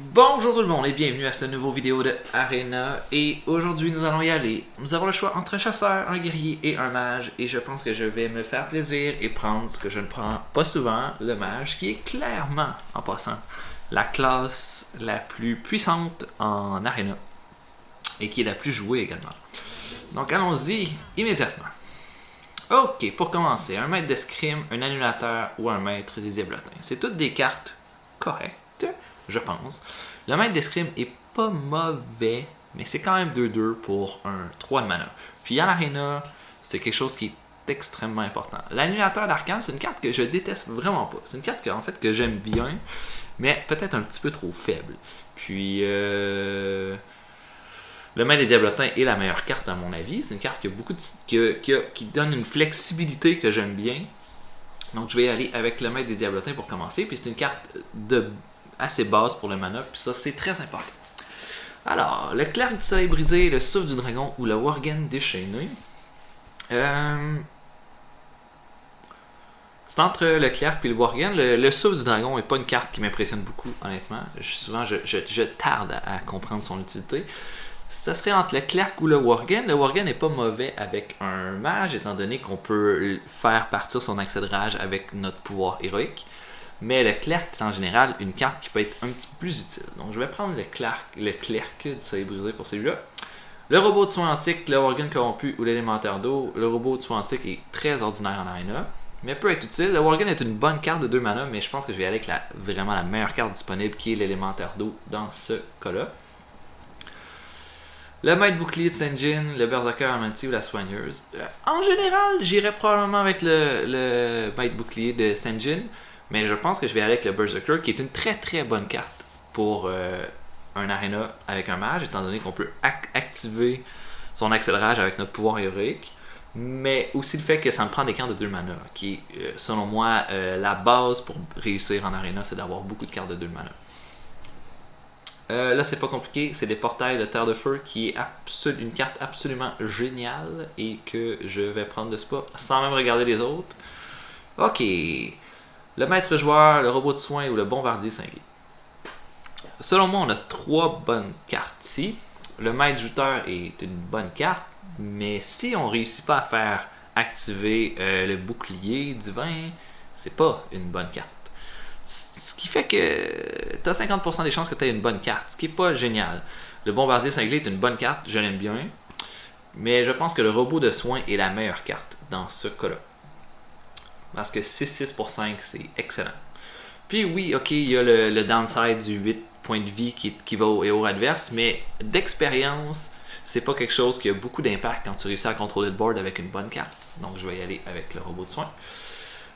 Bonjour tout le monde et bienvenue à cette nouvelle vidéo de Arena. Et aujourd'hui nous allons y aller. Nous avons le choix entre un chasseur, un guerrier et un mage. Et je pense que je vais me faire plaisir et prendre ce que je ne prends pas souvent, le mage, qui est clairement, en passant, la classe la plus puissante en Arena. Et qui est la plus jouée également. Donc allons-y immédiatement. Ok, pour commencer, un maître d'escrime, un annulateur ou un maître des diablotins. C'est toutes des cartes correctes, je pense. Le maître d'escrime est pas mauvais, mais c'est quand même 2-2 pour un 3 de mana. Puis en arena, c'est quelque chose qui est extrêmement important. L'annulateur d'arcane, c'est une carte que je déteste vraiment pas. C'est une carte que, en fait, que j'aime bien, mais peut-être un petit peu trop faible. Puis le maître des diablotins est la meilleure carte à mon avis. C'est une carte qui a beaucoup qui donne une flexibilité que j'aime bien. Donc je vais y aller avec le maître des diablotins pour commencer. Puis c'est une carte assez basse pour le mana. Puis ça c'est très important. Alors, le clerc du soleil brisé, le souffle du dragon ou le worgen déchaîné. C'est entre le clerc et le worgen. Le souffle du dragon n'est pas une carte qui m'impressionne beaucoup, honnêtement. Souvent je tarde à comprendre son utilité. Ça serait entre le clerc ou le worgen. Le worgen n'est pas mauvais avec un mage, étant donné qu'on peut faire partir son accès de rage avec notre pouvoir héroïque. Mais le clerc est en général une carte qui peut être un petit peu plus utile. Donc je vais prendre le clerc du soleil brisé pour celui-là. Le robot de soin antique, le worgen corrompu ou l'élémentaire d'eau. Le robot de soin antique est très ordinaire en arena, mais peut être utile. Le worgen est une bonne carte de 2 mana, mais je pense que je vais aller avec vraiment la meilleure carte disponible qui est l'élémentaire d'eau dans ce cas-là. Le maître bouclier de Sen'jin, le berserker Amanti ou la soigneuse. En général, j'irais probablement avec le maître bouclier de Sen'jin, mais je pense que je vais aller avec le berserker, qui est une très très bonne carte pour un arena avec un mage, étant donné qu'on peut activer son accélérage avec notre pouvoir héroïque, mais aussi le fait que ça me prend des cartes de 2 mana, qui est, selon moi, la base pour réussir en arena, c'est d'avoir beaucoup de cartes de 2 mana. Là, c'est pas compliqué, c'est des portails de Terre de Feu qui est une carte absolument géniale et que je vais prendre de spa sans même regarder les autres. Ok, le maître joueur, le robot de soin ou le bombardier cinglé. Selon moi, on a 3 bonnes cartes ici. Le maître joueur est une bonne carte, mais si on réussit pas à faire activer le bouclier divin, c'est pas une bonne carte. Ce qui fait que tu as 50% des chances que tu aies une bonne carte, ce qui n'est pas génial. Le bombardier cinglé est une bonne carte, je l'aime bien, mais je pense que le robot de soin est la meilleure carte dans ce cas-là. Parce que 6-6 pour 5, c'est excellent. Puis oui, ok, il y a le downside du 8 points de vie qui va au héros adverse, mais d'expérience, c'est pas quelque chose qui a beaucoup d'impact quand tu réussis à contrôler le board avec une bonne carte. Donc je vais y aller avec le robot de soin.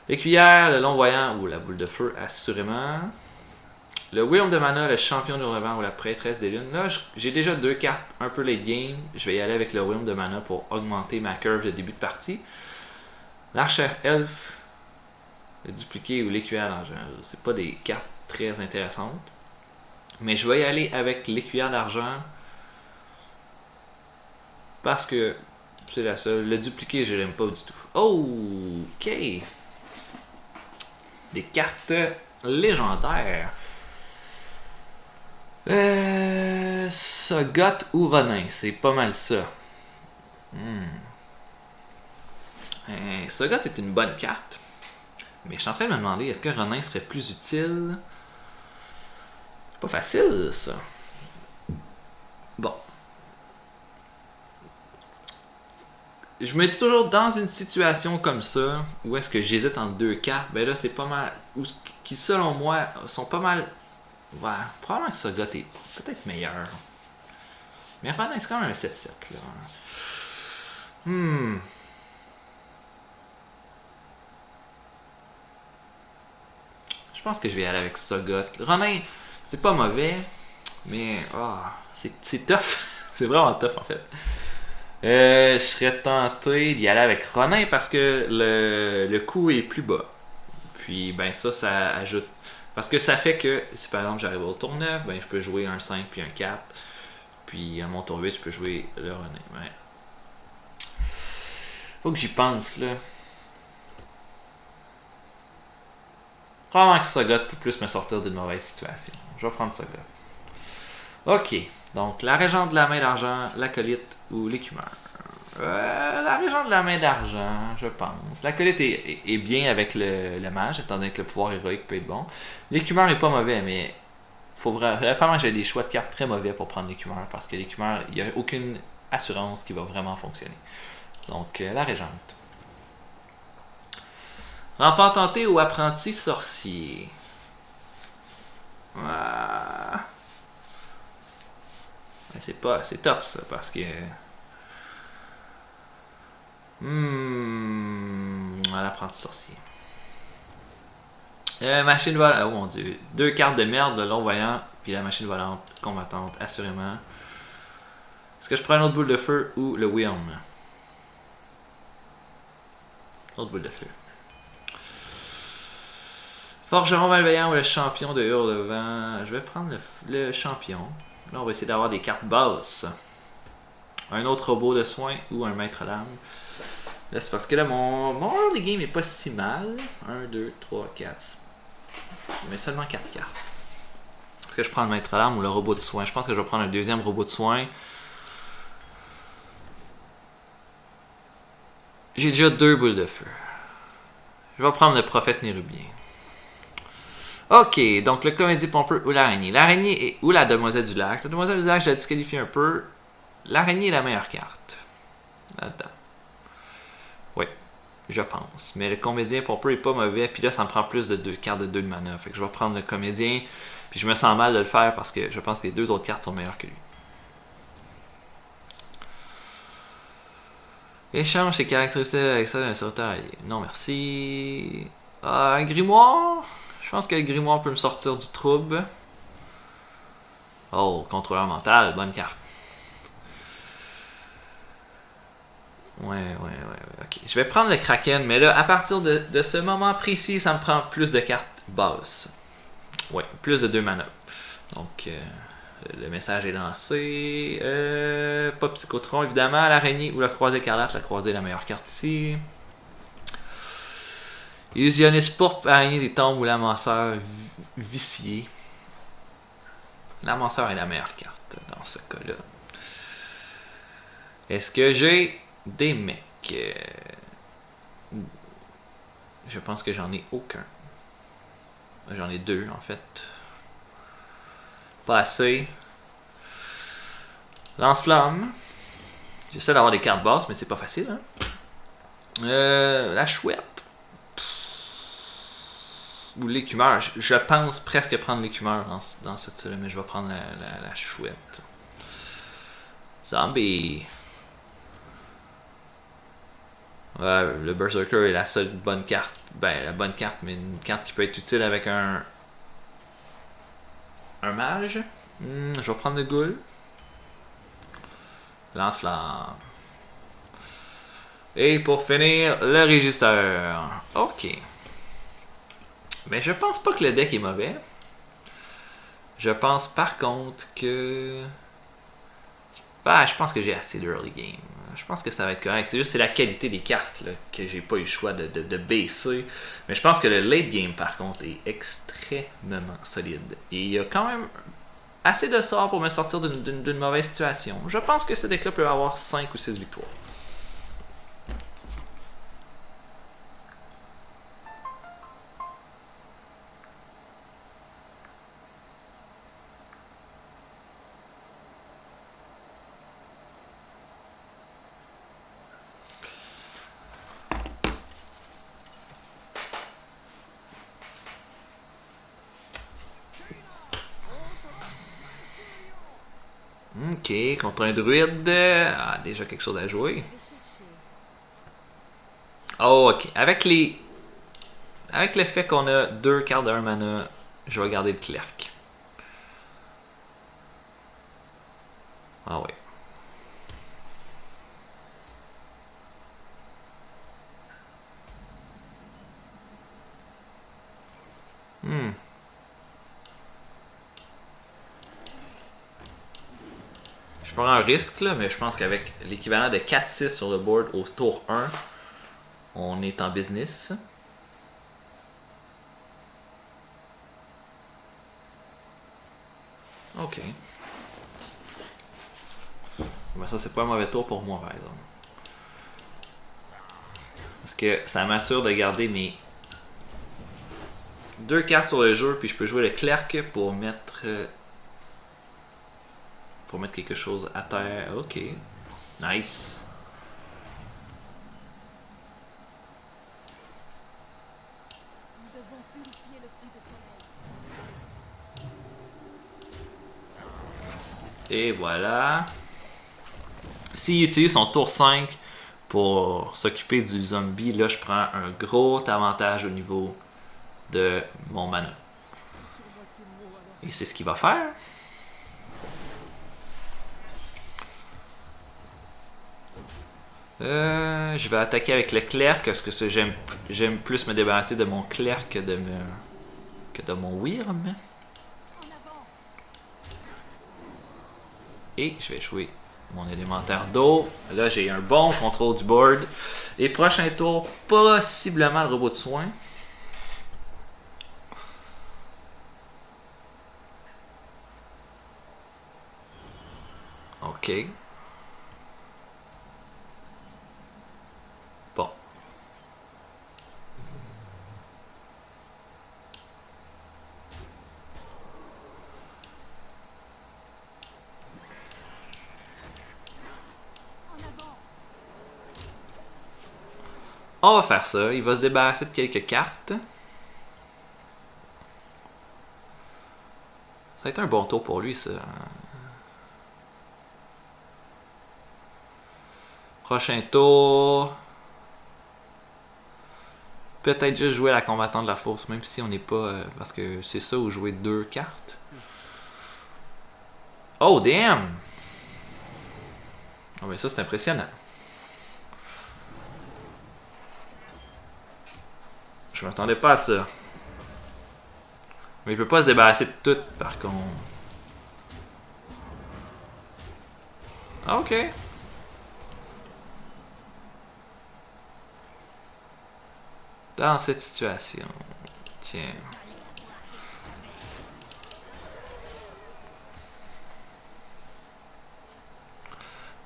L'écuyère, le long voyant ou la boule de feu, assurément. Le Wyrm de mana, le champion du revent ou la prêtresse des lunes. Là, j'ai déjà 2 cartes un peu late game. Je vais y aller avec le Wyrm de mana pour augmenter ma curve de début de partie. L'archer elfe, le dupliqué ou l'écuyère d'argent. C'est pas des cartes très intéressantes. Mais je vais y aller avec l'écuyère d'argent. Parce que c'est la seule. Le dupliqué, je l'aime pas du tout. Oh, ok. Des cartes légendaires. Sagat ou Ronin, c'est pas mal ça. Sagat est une bonne carte. Mais je suis en train de me demander, est-ce que Ronin serait plus utile? C'est pas facile, ça. Bon. Je me dis toujours, dans une situation comme ça, où est-ce que j'hésite entre 2 cartes, ben là, c'est pas mal. Qui, selon moi, sont pas mal. Ouais, probablement que Sagat est peut-être meilleur. Mais enfin, c'est quand même un 7-7, là. Je pense que je vais aller avec Sagat. Ronin, c'est pas mauvais, mais. C'est tough. C'est vraiment tough, en fait. Je serais tenté d'y aller avec Ronin parce que le coût est plus bas. Puis ben ça ajoute. Parce que ça fait que si par exemple j'arrive au tour 9, ben je peux jouer un 5 puis un 4. Puis à mon tour 8, je peux jouer le Ronin. Ouais. Faut que j'y pense là. Probablement que Sagat peut plus me sortir d'une mauvaise situation. Je vais prendre Sagat. Ok, donc la régente de la main d'argent, l'acolyte ou l'écumeur. La régente de la main d'argent, je pense. L'acolyte est bien avec le mage, étant donné que le pouvoir héroïque peut être bon. L'écumeur est pas mauvais, mais faut vraiment que j'ai des choix de cartes très mauvais pour prendre l'écumeur, parce que l'écumeur, il n'y a aucune assurance qui va vraiment fonctionner. Donc, la régente. Rempart tenté ou apprenti sorcier. Ah. C'est tough ça, parce que l'apprenti sorcier. Machine volante. Oh mon dieu. Deux cartes de merde, le long voyant, puis la machine volante combattante, assurément. Est-ce que je prends une autre boule de feu ou le Wyrm? Autre boule de feu. Forgeron malveillant ou le champion de Hurlevent? Je vais prendre le champion. Là, on va essayer d'avoir des cartes basses. Un autre robot de soins ou un maître lame. Là, c'est parce que là, mon early game est pas si mal. 1, 2, 3, 4. Mais seulement 4 cartes. Est-ce que je prends le maître lame ou le robot de soins? Je pense que je vais prendre un deuxième robot de soins. J'ai déjà 2 boules de feu. Je vais prendre le prophète nérubien. Ok, donc le comédie pompeux ou l'araignée. L'araignée ou la demoiselle du lac. La demoiselle du lac, je la disqualifie un peu. L'araignée est la meilleure carte. Là-dedans. Oui, je pense. Mais le comédien pompeux est pas mauvais. Puis là, ça me prend plus de 2 cartes de 2 de mana. Fait que je vais prendre le comédien. Puis je me sens mal de le faire parce que je pense que les 2 autres cartes sont meilleures que lui. Échange ses caractéristiques avec ça d'un sauteur. Non, merci. Un grimoire. Je pense que le grimoire peut me sortir du trouble. Oh, contrôleur mental, bonne carte. Ouais. Ok, je vais prendre le Kraken, mais là, à partir de ce moment précis, ça me prend plus de cartes basses. Ouais, plus de 2 mana. Donc, le message est lancé. Pas Psychotron, évidemment. L'araignée ou la croisée écarlate. La croisée est la meilleure carte ici. Illusionniste pourpre, araignée des tombes ou l'amanceur vicié. L'amanceur est la meilleure carte dans ce cas-là. Est-ce que j'ai des mecs? Je pense que j'en ai aucun. J'en ai 2 en fait. Pas assez. Lance-flamme. J'essaie d'avoir des cartes basses, mais c'est pas facile. Hein? La chouette. Ou l'écumeur. Je pense presque prendre l'écumeur dans ce style, mais je vais prendre la chouette. Zombie. Ouais, le Berserker est la seule bonne carte. Ben, la bonne carte, mais une carte qui peut être utile avec un mage. Je vais prendre le Ghoul. Lance-flamme. Et pour finir, le régisseur. Ok. Mais je pense pas que le deck est mauvais. Je pense par contre que... je pense que j'ai assez d'early game. Je pense que ça va être correct. C'est juste la qualité des cartes là, que j'ai pas eu le choix de baisser. Mais je pense que le late game par contre est extrêmement solide. Et il y a quand même assez de sorts pour me sortir d'une mauvaise situation. Je pense que ce deck-là peut avoir 5 ou 6 victoires. Ok, contre un druide. Déjà quelque chose à jouer. Oh, ok. Avec le fait qu'on a 2 cartes de 1 mana, je vais garder le clerc. Ah ouais. Je prends un risque, là, mais je pense qu'avec l'équivalent de 4-6 sur le board au tour 1, on est en business. Ok. Mais ça, c'est pas un mauvais tour pour moi, par exemple. Parce que ça m'assure de garder mes 2 cartes sur le jeu, puis je peux jouer le clerc pour mettre quelque chose à terre. Ok. Nice. Et voilà. S'il utilise son tour 5 pour s'occuper du zombie, là je prends un gros avantage au niveau de mon mana. Et c'est ce qu'il va faire. Je vais attaquer avec le clerc parce que j'aime plus me débarrasser de mon clerc que de mon Wyrm. Et je vais jouer mon élémentaire d'eau. Là, j'ai un bon contrôle du board. Et prochain tour, possiblement le robot de soin. Ok. Bon. On va faire ça. Il va se débarrasser de quelques cartes. Ça a été un bon tour pour lui, ça. Prochain tour. Peut-être juste jouer la combattante de la fosse, même si on n'est pas... parce que c'est ça, ou jouer 2 cartes. Oh, damn! Oh, mais ça, c'est impressionnant. Je m'attendais pas à ça. Mais il peut pas se débarrasser de tout, par contre. Ok. Dans cette situation. Tiens.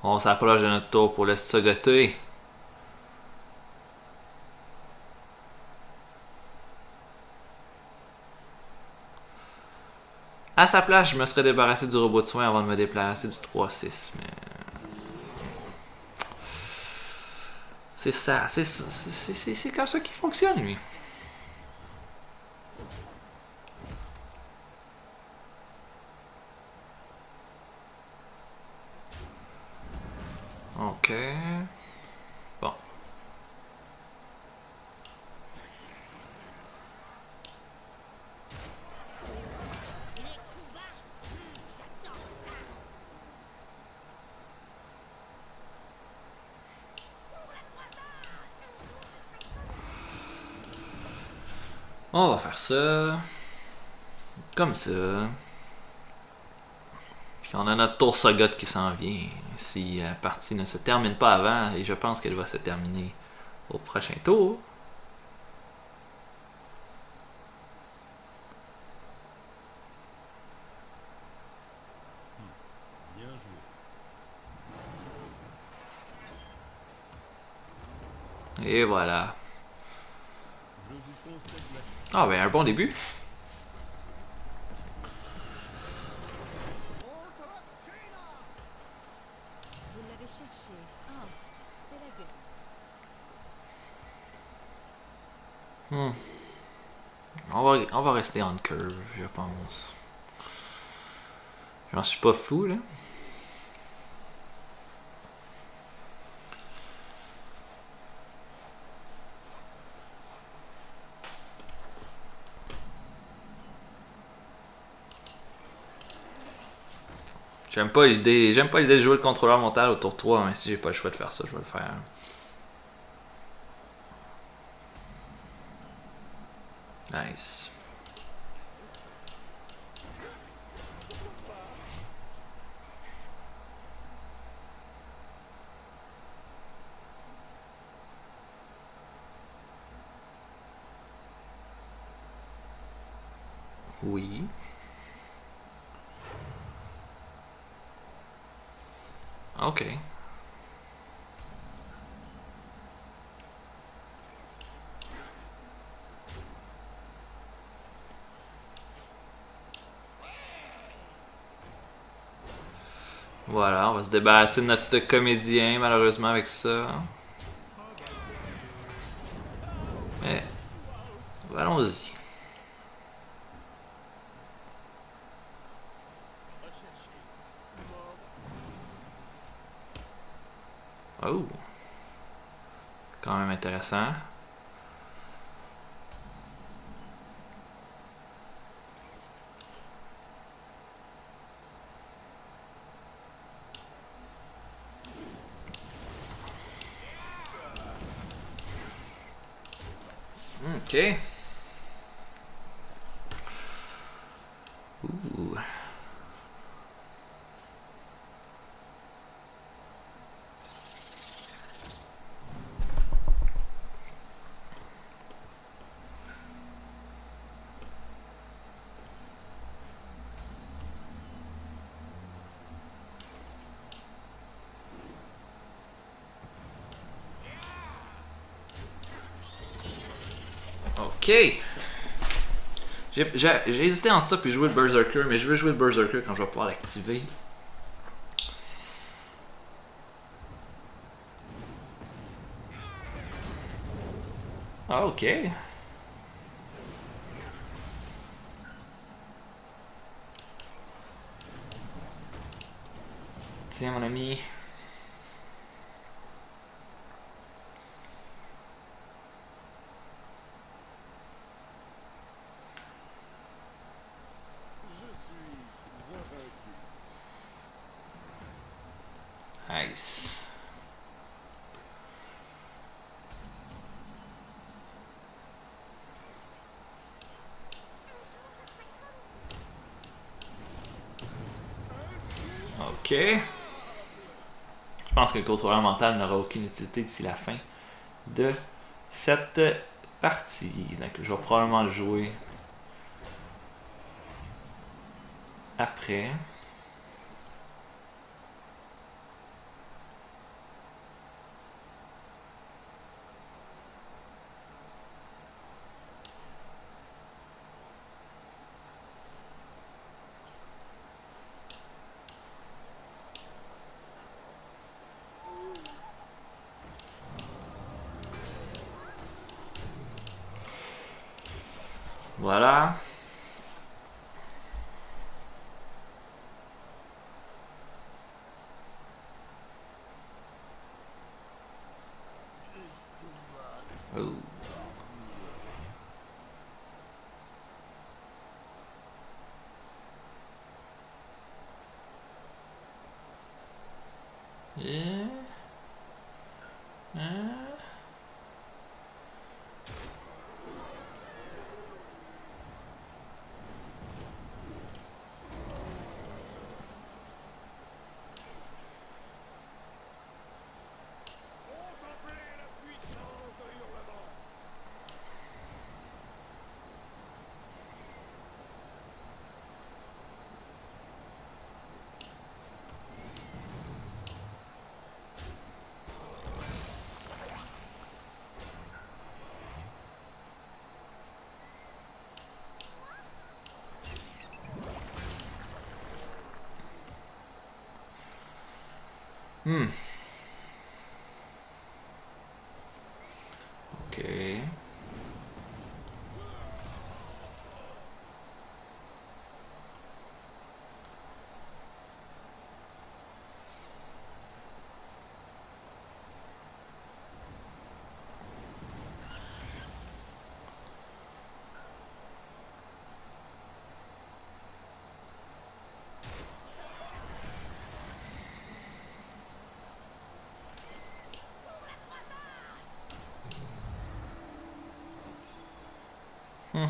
On s'approche de notre tour pour le sagoter. À sa place, je me serais débarrassé du robot de soin avant de me déplacer du 3-6, mais... C'est ça, c'est comme ça qu'il fonctionne, lui. Ok. Bon. On va faire ça. Comme ça. Puis on a notre tour Sagot qui s'en vient. Si la partie ne se termine pas avant, et je pense qu'elle va se terminer au prochain tour. Et voilà. Ah ben un bon début. On va rester on curve, je pense. J'en suis pas fou, là. J'aime pas l'idée de jouer le contrôleur mental au tour 3, mais si j'ai pas le choix de faire ça, je vais le faire. Nice. Oui. Ok. Voilà, on va se débarrasser de notre comédien malheureusement avec ça. Mais allons-y. Oh, quand même intéressant. Ok. Ouh. Ok. J'ai hésité en ça puis jouer le Berserker, mais je veux jouer le Berserker quand je vais pouvoir l'activer. Ah, ok. Tiens, mon ami. Nice. Ok. Je pense que le contrôleur mental n'aura aucune utilité d'ici la fin de cette partie. Donc je vais probablement le jouer après. Voilà. Oh. Yeah. Hmm. Ok. Hmm.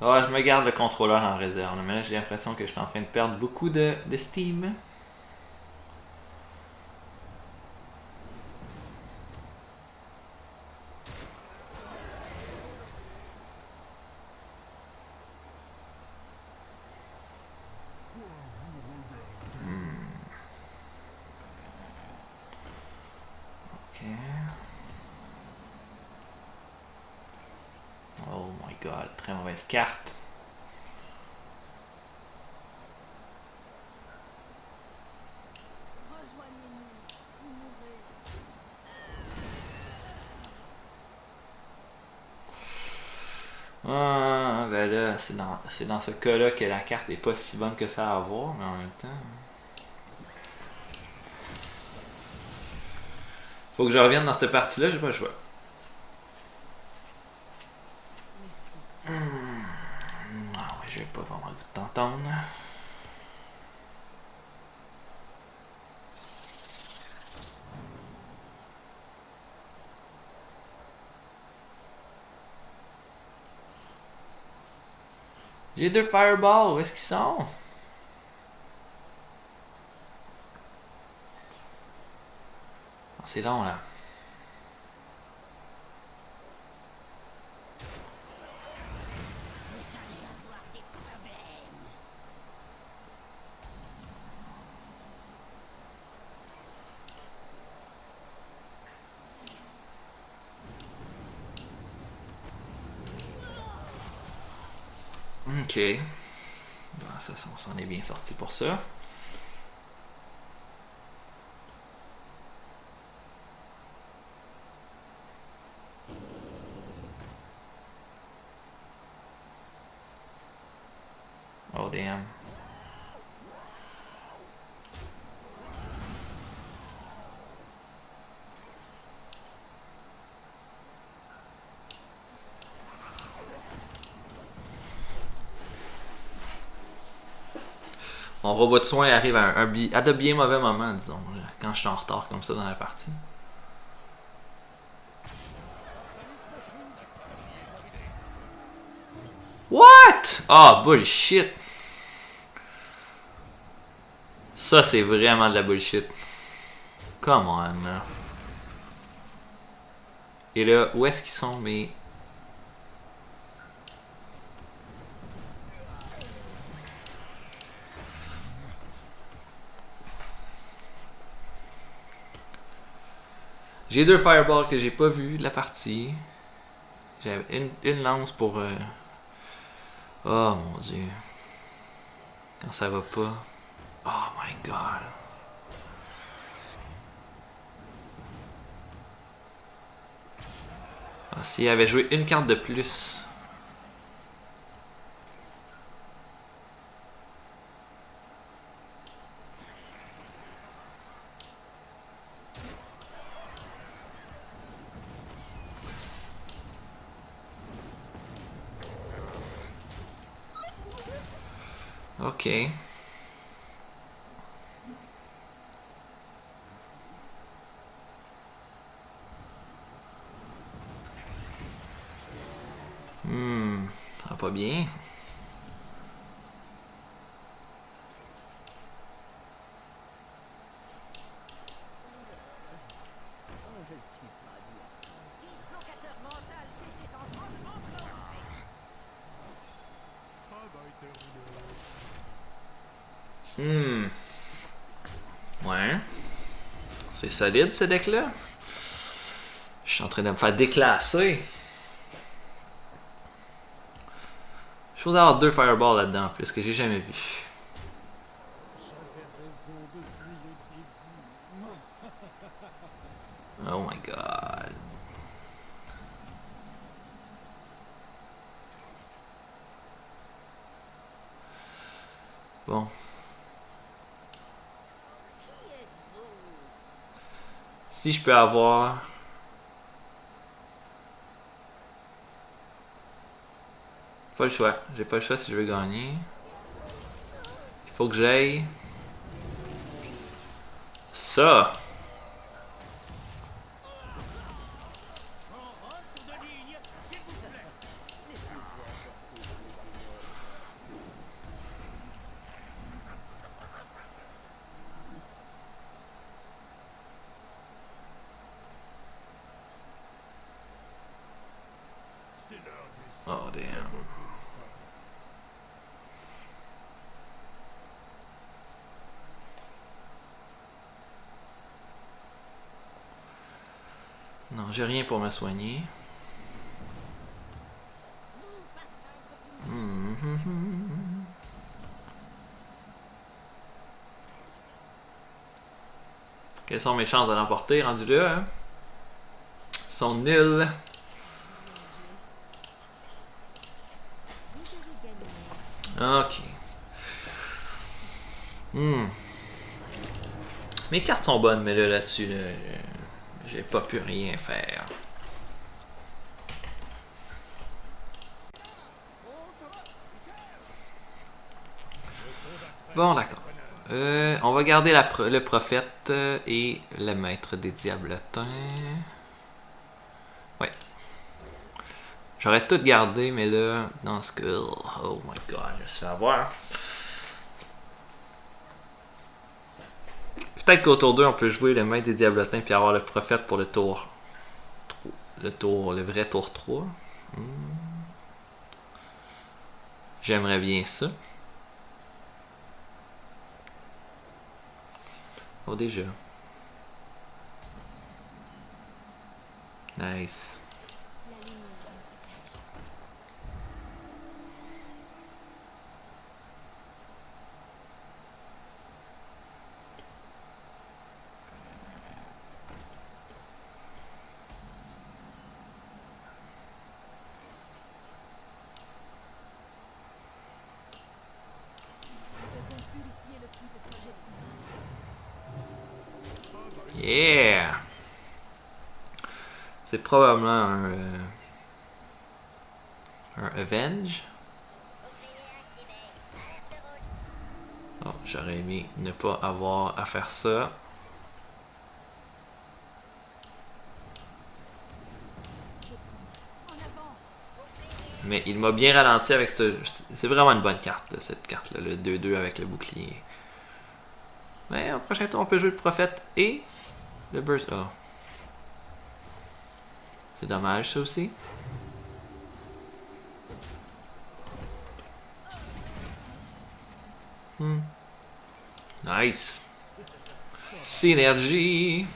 Ouais, je me garde le contrôleur en réserve, mais là j'ai l'impression que je suis en train de perdre beaucoup de steam. très mauvaise carte. Ah, ben là, c'est dans ce cas-là que la carte est pas si bonne que ça à avoir, mais en même temps. Faut que je revienne dans cette partie-là, j'ai pas le choix. Ah ouais, j'ai pas vraiment le goût de t'entendre. J'ai 2 fireballs, où est-ce qu'ils sont? Oh, c'est long là. Ok. Bon, ça, on s'en est bien sorti pour ça. Oh damn. Mon robot de soin arrive à de bien mauvais moments, disons, quand je suis en retard comme ça dans la partie. What? Ah, bullshit. Ça, c'est vraiment de la bullshit. Come on, là. Et là, où est-ce qu'ils sont mes... J'ai 2 fireballs que j'ai pas vu de la partie. J'avais une lance pour... Oh mon dieu. Quand ça va pas. Oh my god. Ah, s'il avait joué une carte de plus. Ok. Ça va pas bien. Ouais. C'est solide ce deck-là. Je suis en train de me faire déclasser. Je suis avoir 2 fireballs là-dedans en plus que j'ai jamais vu. Oh my god. Bon. Si je peux avoir... Pas le choix. J'ai pas le choix si je veux gagner. Il faut que j'aille... Ça! Oh damn. Non, j'ai rien pour me soigner. Quelles sont mes chances de l'emporter rendu là? Hein? Sont nulles. Ok. Mes cartes sont bonnes, mais là-dessus, là, j'ai pas pu rien faire. Bon, d'accord. On va garder le prophète et le maître des diablotins. Ouais. J'aurais tout gardé, mais là, dans ce cas... Oh my god, je vais se faire avoir. Peut-être qu'au tour 2, on peut jouer le maître des diablotins puis avoir le prophète pour le tour. Le vrai tour 3. J'aimerais bien ça. Oh, déjà. Nice. Yeah! C'est probablement un Avenge. Oh, j'aurais aimé ne pas avoir à faire ça. Mais il m'a bien ralenti avec ce... C'est vraiment une bonne carte, là, cette carte-là, le 2-2 avec le bouclier. Mais au prochain tour, on peut jouer le prophète et le burst. Oh. C'est dommage, ça aussi. Nice. Synergie.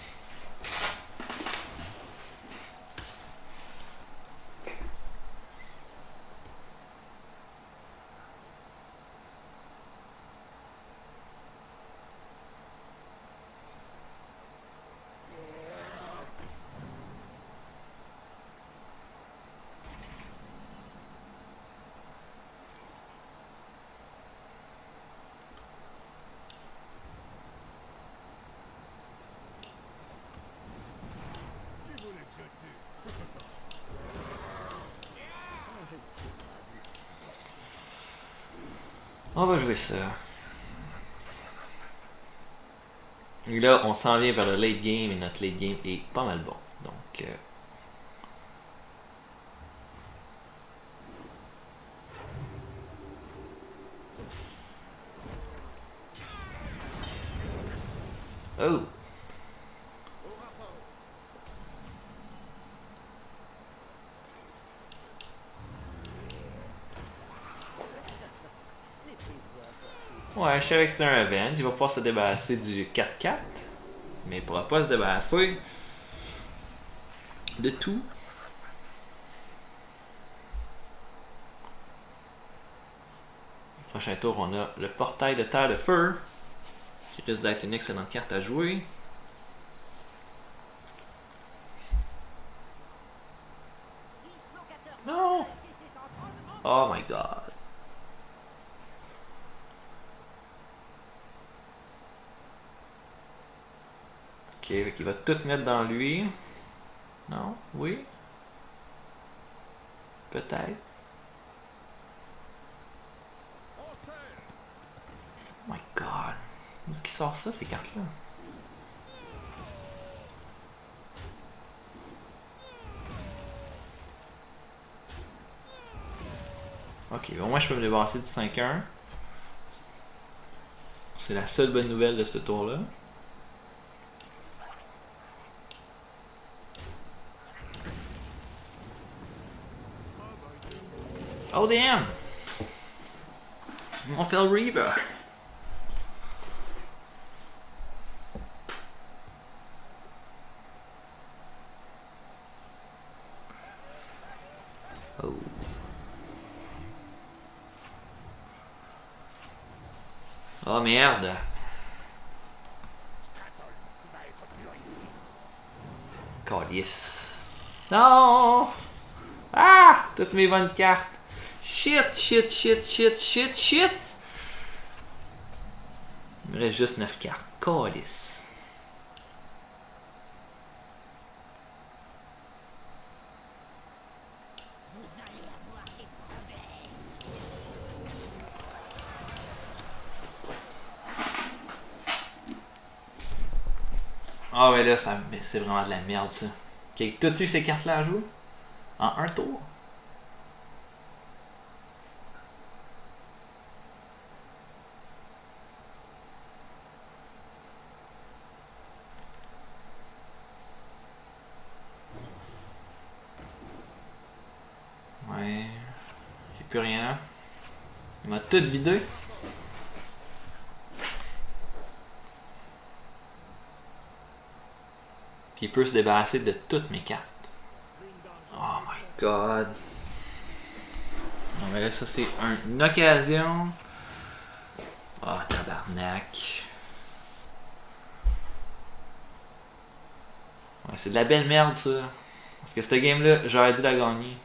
On va jouer ça. Et là, on s'en vient vers le late game et notre late game est pas mal bon. Donc... Oh! Ouais, je savais que c'était un Avenge. Il va pouvoir se débarrasser du 4-4. Mais il pourra pas se débarrasser de tout. Prochain tour, on a le portail de terre de feu. Qui risque d'être une excellente carte à jouer. Non! Oh my god. Ok, il va tout mettre dans lui. Non? Oui? Peut-être. Oh my god. Où est-ce qu'il sort ça, ces cartes-là? Ok, au moins je peux me débarrasser du 5-1. C'est la seule bonne nouvelle de ce tour-là. Oh damn! On fait le Reaver. Oh. Oh merde. Calice. Non! Ah! Toutes mes bonnes cartes. Shit, shit, shit, shit, shit, shit. Il me reste juste 9 cartes. Calice. Ah ouais là, c'est vraiment de la merde ça. Ok, t'as-tu ces cartes-là à jouer? En un tour? Ouais. J'ai plus rien là. Il m'a tout vidé. Puis il peut se débarrasser de toutes mes cartes. Oh my god. Non mais là ça c'est une occasion. Oh tabarnak. Ouais, c'est de la belle merde ça. Parce que cette game là, j'aurais dû la gagner.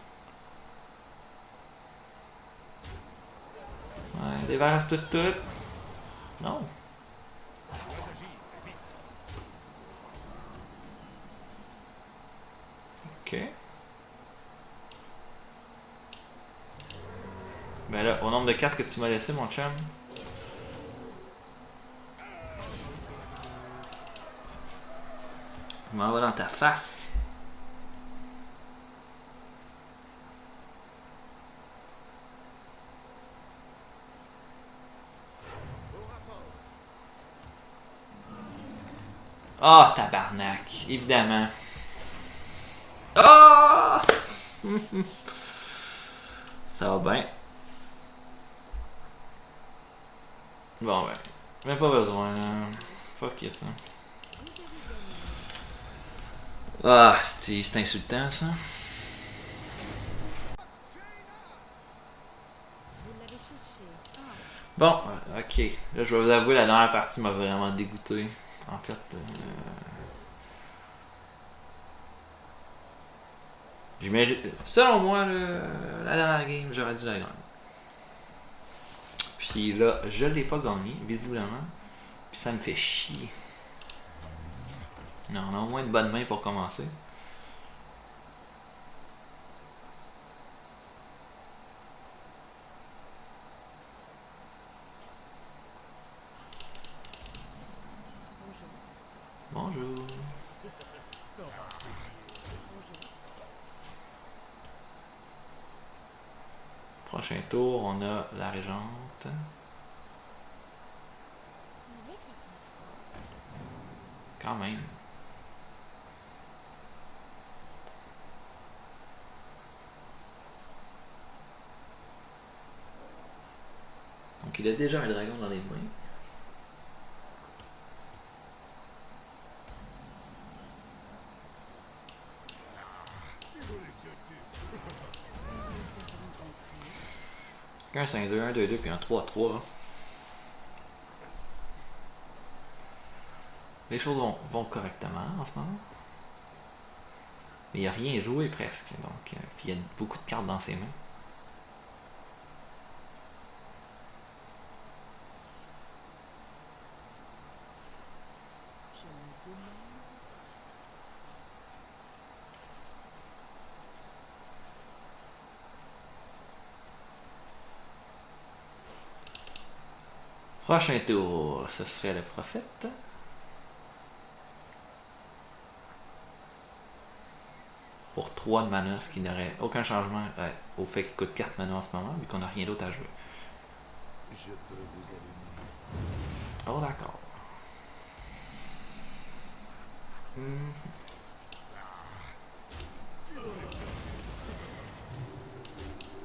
Ouais, débarrasse tout. Non. Ok. Ben là, au nombre de cartes que tu m'as laissé, mon chum. Je m'en vais dans ta face. Ah, oh, tabarnak. Évidemment. Ah! Oh! Ça va bien. Bon, ben. Même pas besoin. Fuck it. Hein. Ah, c'est insultant ça. Bon, ok. Là, je vais vous avouer, la dernière partie m'a vraiment dégoûté. En fait, selon moi, la dernière game, j'aurais dû la gagner. Puis là, je l'ai pas gagné, visiblement. Puis ça me fait chier. Non, on a au moins une bonne main pour commencer. Bonjour. Prochain tour, on a la régente. Quand même. Donc il a déjà un dragon dans les mains. Un 5-2, un 2-2 puis un 3-3. Les choses vont correctement en ce moment. Mais il n'y a rien joué presque. Donc, puis il y a beaucoup de cartes dans ses mains. Prochain tour, ce serait le prophète. Pour 3 de mana, ce qui n'aurait aucun changement au fait qu'il coûte 4 mana en ce moment, vu qu'on n'a rien d'autre à jouer. Je peux vous allumer. Oh d'accord.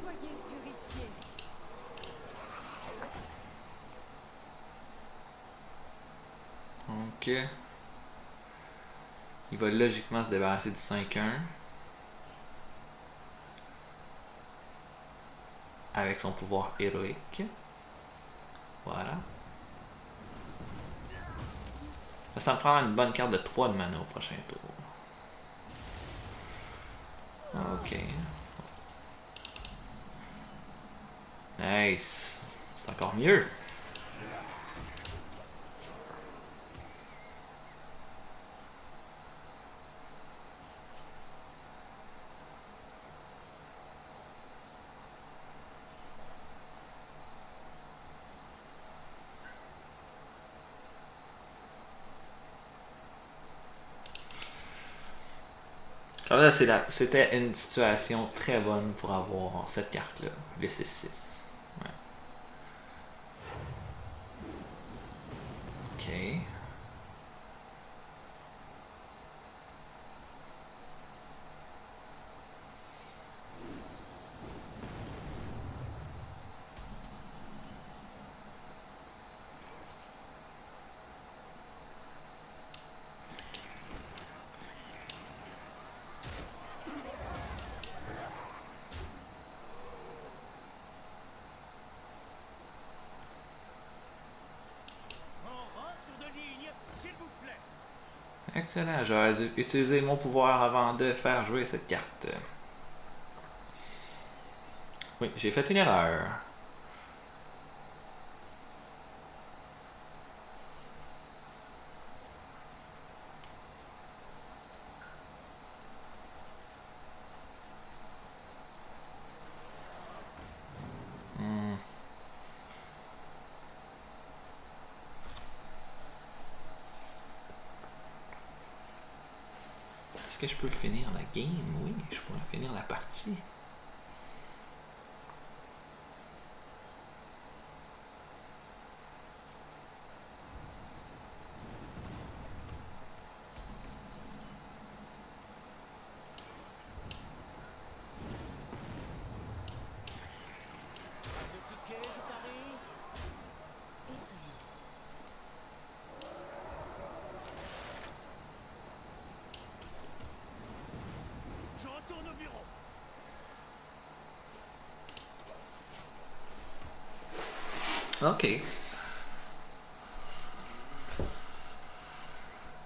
Soyez purifiés. Ok. Il va logiquement se débarrasser du 5-1. Avec son pouvoir héroïque. Voilà. Ça me prend une bonne carte de 3 de mana au prochain tour. Ok. Nice. C'est encore mieux. Alors là, c'était une situation très bonne pour avoir cette carte-là, le 6-6. Ouais. Ok. Excellent, j'aurais dû utiliser mon pouvoir avant de faire jouer cette carte. Oui, j'ai fait une erreur. Hmm. Est-ce que je peux finir la game? Oui, je pourrais finir la partie. Étonnant. Je retourne au bureau. Ok.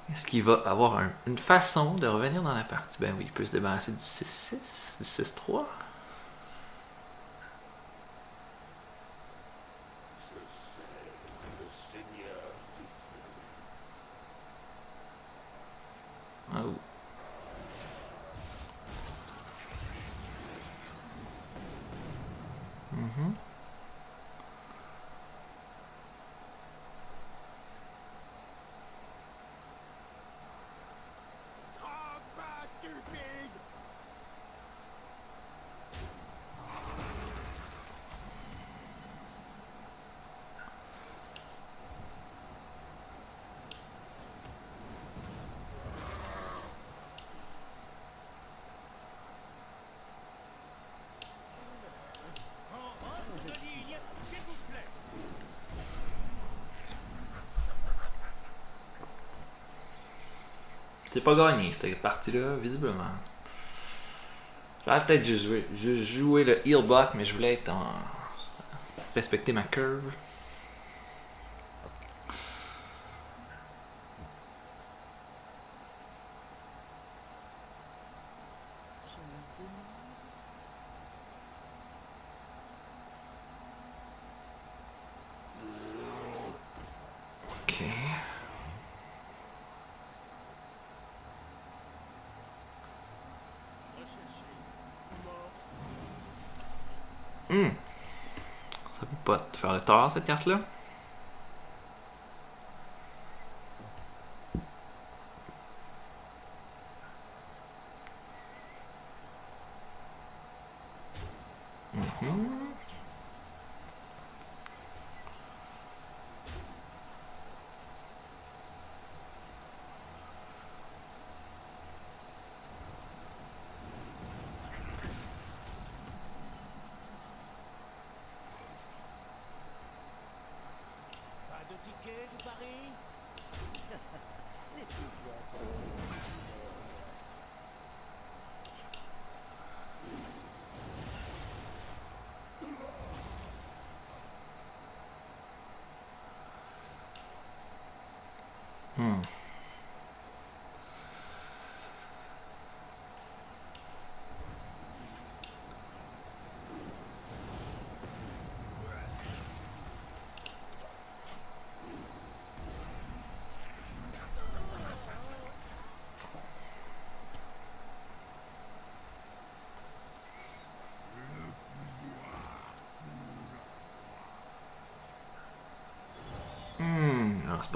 Est-ce qu'il va avoir une façon de revenir dans la partie? Ben oui, il peut se débarrasser du 6-6, du 6-3. Je sais, le Seigneur du Oh. Mhm. Oh, pas stupide! En rang sur la ligne, s'il vous plaît. C'est pas gagné cette partie-là, visiblement. J'aurais peut-être juste joué le heal bot, mais je voulais être en. Respecter ma curve. Je me demande. Ok. Recherché. Mort. Ça peut pas te faire le tort, cette carte-là. Pas de ticket, je parie. Laissez faire.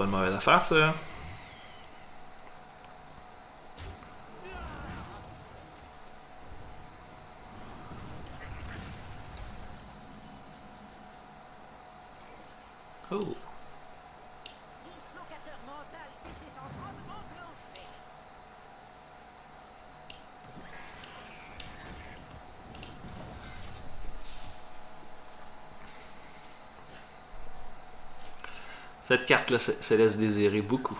pas une mauvaise affaire, ça. Oh. Dislocateur mental TC-130 enclenché. Cette carte-là se laisse désirer beaucoup.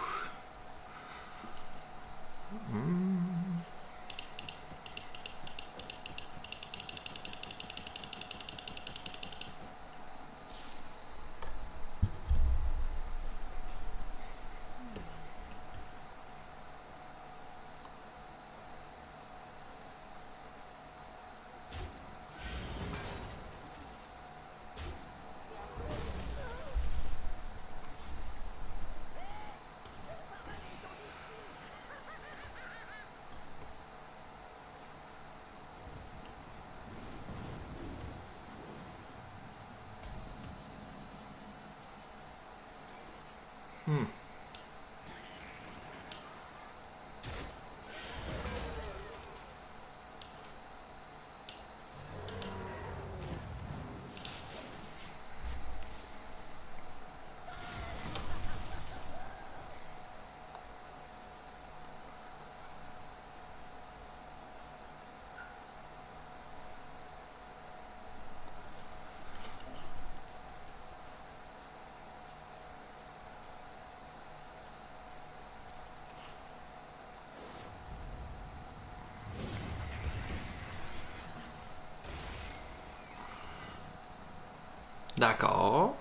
D'accord.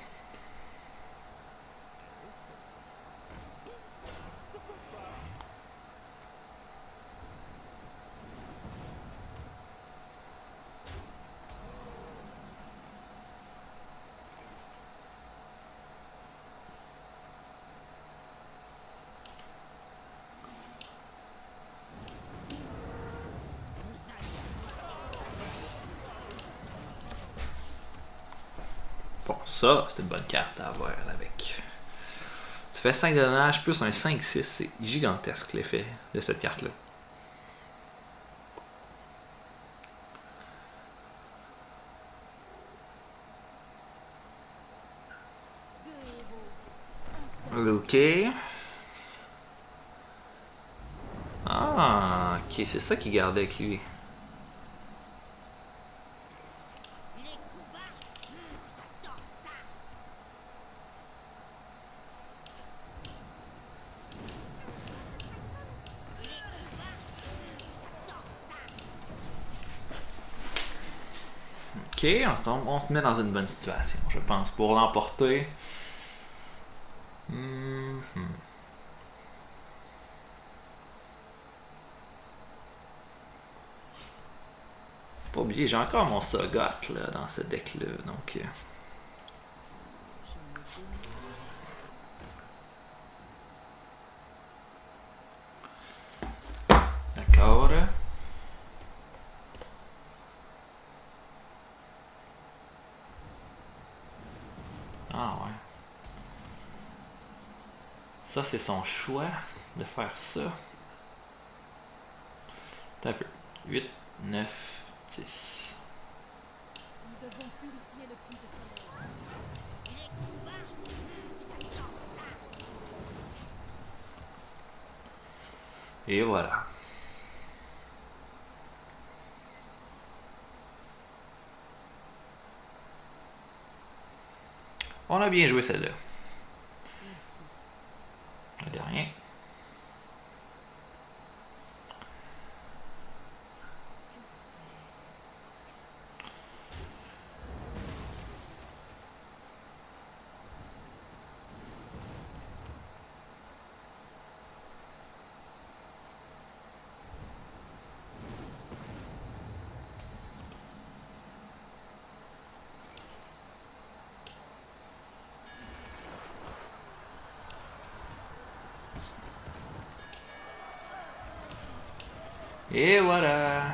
Bon, ça, c'est une bonne carte à avoir avec. Tu fais 5 de dommage plus un 5-6. C'est gigantesque l'effet de cette carte-là. Ok. Ah, ok, c'est ça qu'il gardait avec lui. Les coups bas. J'adore ça. Les coups bas. J'adore ça. Ok, on se met dans une bonne situation, je pense, pour l'emporter. Pas oublier, j'ai encore mon Sagat là, dans ce deck-là, donc... D'accord. Ah ouais. Ça, c'est son choix de faire ça. Attends un peu. 8, 9, 10. Nous devons purifier le puits de soleil. Les coups bas. J'adore ça. Et voilà. On a bien joué celle-là. Merci. De rien. Et voilà.